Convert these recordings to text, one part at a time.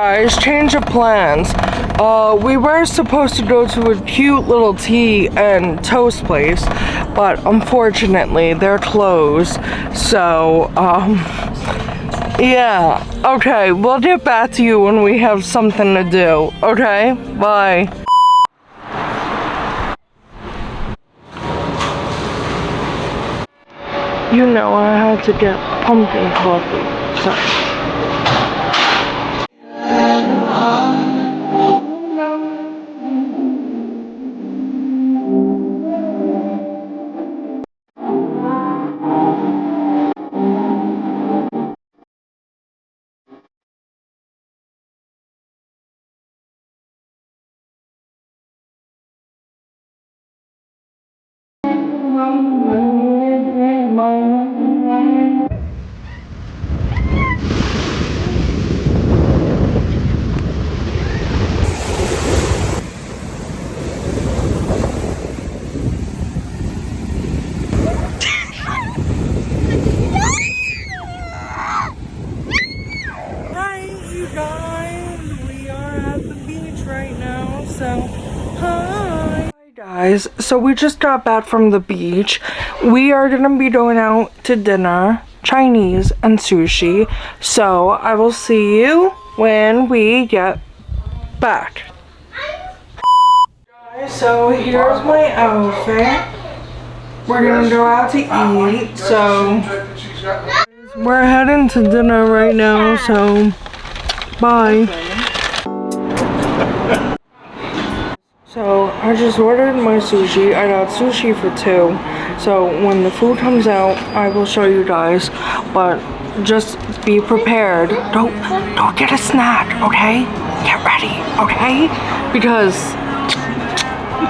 Guys, change of plans. We were supposed to go to a cute little tea and toast place, but unfortunately they're closed. So, yeah. Okay, we'll get back to you when we have something to do. Okay? Bye. You know I had to get pumpkin coffee, so. Guys, so we just got back from the beach. We are gonna be going out to dinner, Chinese and sushi. So I will see you when we get back. Guys, so here's my outfit. We're gonna go out to eat. So we're heading to dinner right now. So bye. So I just ordered my sushi. I got sushi for 2. So when the food comes out, I will show you guys. But just be prepared. Don't get a snack, okay? Get ready, okay? Because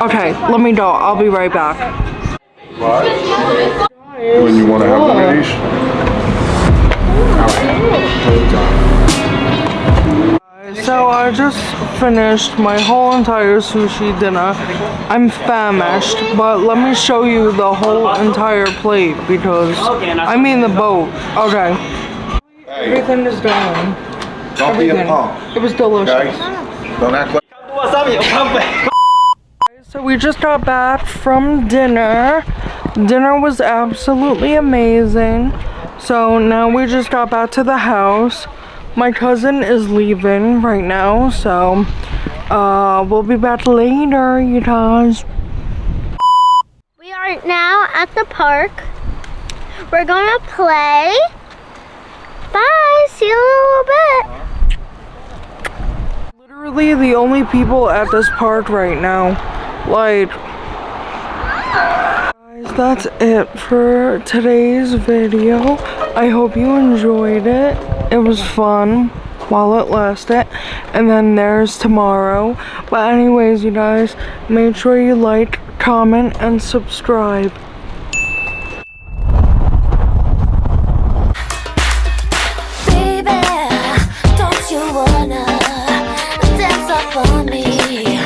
okay, let me go. I'll be right back. What? When you want to have the So I just finished my whole entire sushi dinner. I'm famished, but let me show you the whole entire plate because I mean the boat. Okay. Hey. Everything is gone. Don't be a punk. It was delicious. Okay? Don't act like. So we just got back from dinner. Dinner was absolutely amazing. So now we just got back to the house. My cousin is leaving right now, so we'll be back later, you guys. We are now at the park. We're gonna play. Bye, see you in a little bit. Literally the only people at this park right now. Like, guys, that's it for today's video. I hope you enjoyed it. It was fun while it lasted, and then there's tomorrow. But anyways, you guys, make sure you like, comment, and subscribe.